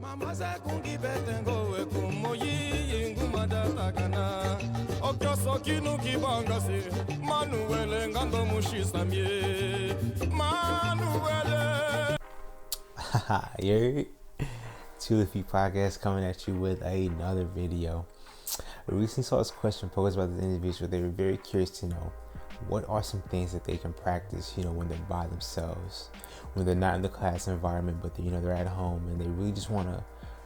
Mama se kungi betengo e kumoyi ingumada takana. Okyoso kinu kibangase. Manuele ngando mushisamye. Manuele. You're Tulipy Podcast coming at you with another video. I recently saw this question posed by this individual. They were very curious to know what are some things that they can practice, when they're by themselves, when they're not in the class environment, but they're at home and they really just want to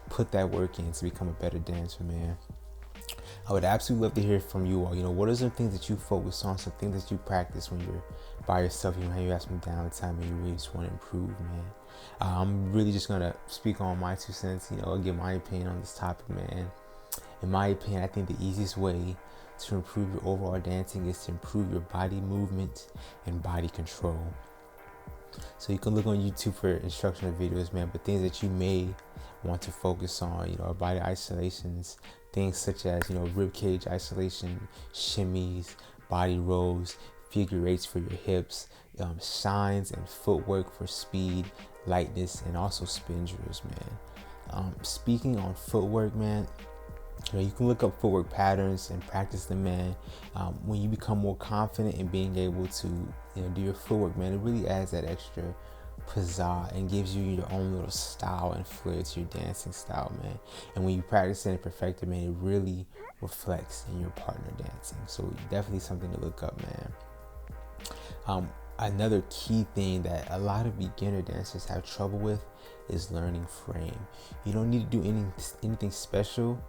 put that work in to become a better dancer, man. I would absolutely love to hear from you all. What are some things that you focus on, some things that you practice when you're by yourself, how you have some downtime and you really just want to improve, man. I'm really just going to speak on my 2 cents, give my opinion on this topic, man. In my opinion, I think the easiest way to improve your overall dancing is to improve your body movement and body control. So you can look on YouTube for instructional videos, man, but things that you may want to focus on, are body isolations, things such as, rib cage isolation, shimmies, body rolls, figure eights for your hips, shines and footwork for speed, lightness, and also spin drills, man. Speaking on footwork, man, you can look up footwork patterns and practice them, man. When you become more confident in being able to, do your footwork, man, it really adds that extra pizzazz and gives you your own little style and flair to your dancing style, man. And when you practice it and perfect it, man, it really reflects in your partner dancing. So definitely something to look up, man. Another key thing that a lot of beginner dancers have trouble with is learning frame. You don't need to do anything special.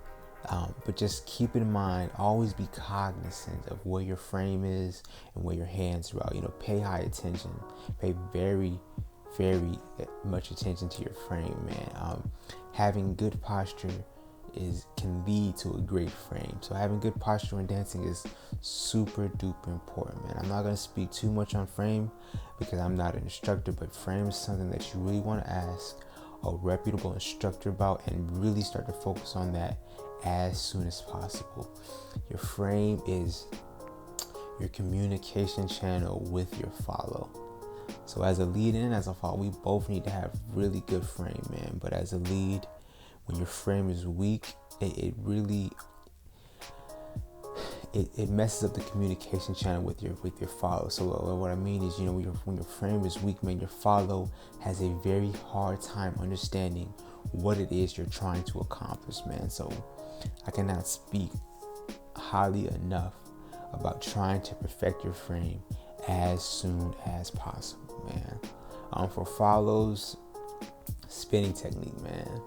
But just keep in mind, always be cognizant of where your frame is and where your hands are out. Pay high attention. Pay very, very much attention to your frame, man. Having good posture can lead to a great frame. So having good posture when dancing is super duper important, man. I'm not going to speak too much on frame because I'm not an instructor, but frame is something that you really want to ask a reputable instructor about and really start to focus on that as soon as possible. Your frame is your communication channel with your follow. So as a lead and as a follow, we both need to have really good frame, man. But as a lead, when your frame is weak, it really messes up the communication channel with your follow. So what I mean is, when your frame is weak, man, your follow has a very hard time understanding what it is you're trying to accomplish, man. So I cannot speak highly enough about trying to perfect your frame as soon as possible, man. For follows, spinning technique, man.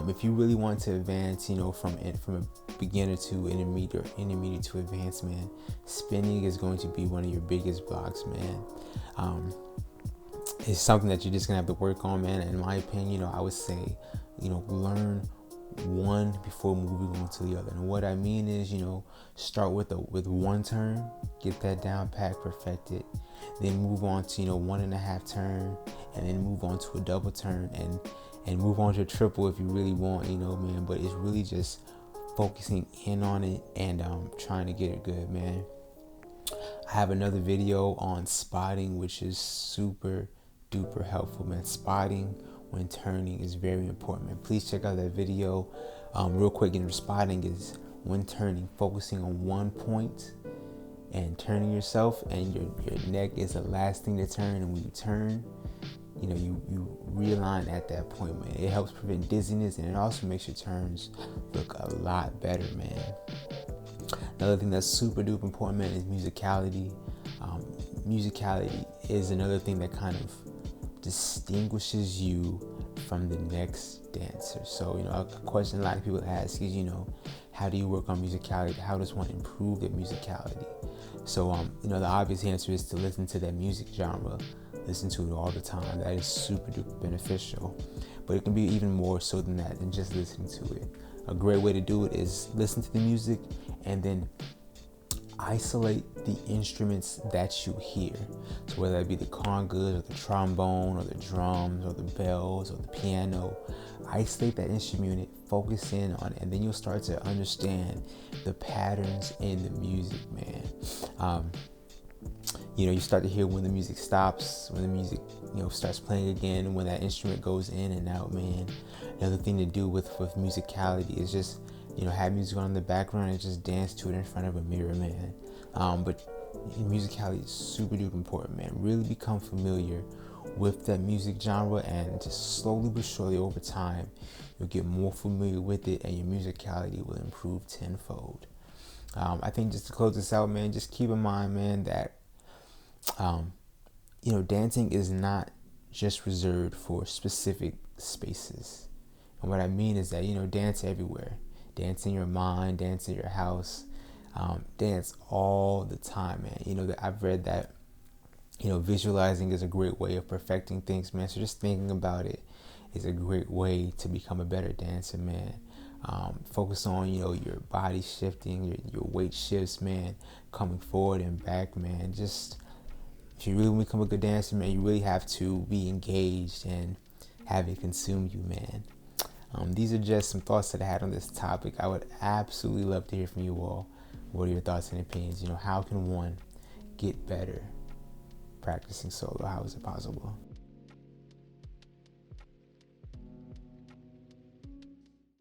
If you really want to advance, from a beginner to intermediate to advanced, man, spinning is going to be one of your biggest blocks, man. It's something that you're just gonna have to work on, man. In my opinion, I would say, learn one before moving on to the other. And what I mean is, start with one turn, get that down pat, perfect it, then move on to 1.5 turn, and then move on to a double turn, and move on to a triple if you really want, man. But it's really just focusing in on it and trying to get it good, man. I have another video on spotting, which is super duper helpful, man. Spotting when turning is very important, man. Please check out that video. Real quick, spotting is when turning, focusing on one point and turning yourself, and your neck is the last thing to turn. And when you turn, you realign at that point, man. It helps prevent dizziness, and it also makes your turns look a lot better, man. Another thing that's super duper important, man, is musicality. Musicality is another thing that kind of distinguishes you from the next dancer. So, a question a lot of people ask is, how do you work on musicality? How does one improve their musicality? So, the obvious answer is to listen to that music genre. Listen to it all the time. That is super duper beneficial. But it can be even more so than that, than just listening to it. A great way to do it is listen to the music and then isolate the instruments that you hear. So whether that be the congas or the trombone or the drums or the bells or the piano, isolate that instrument, focus in on it, and then you'll start to understand the patterns in the music, man. You start to hear when the music stops, when the music, starts playing again, when that instrument goes in and out, man. Another thing to do with musicality is just, have music on in the background and just dance to it in front of a mirror, man. But musicality is super duper important, man. Really become familiar with that music genre, and just slowly but surely over time, you'll get more familiar with it and your musicality will improve tenfold. I think just to close this out, man, just keep in mind, man, that dancing is not just reserved for specific spaces. And what I mean is that, dance everywhere. Dance in your mind, dance in your house, dance all the time, man. I've read that, visualizing is a great way of perfecting things, man. So just thinking about it is a great way to become a better dancer, man. Focus on, your body shifting, your weight shifts, man, coming forward and back, man. Just, if you really want to become a good dancer, man, you really have to be engaged and have it consume you, man. These are just some thoughts that I had on this topic. I would absolutely love to hear from you all. What are your thoughts and opinions? How can one get better practicing solo? How is it possible?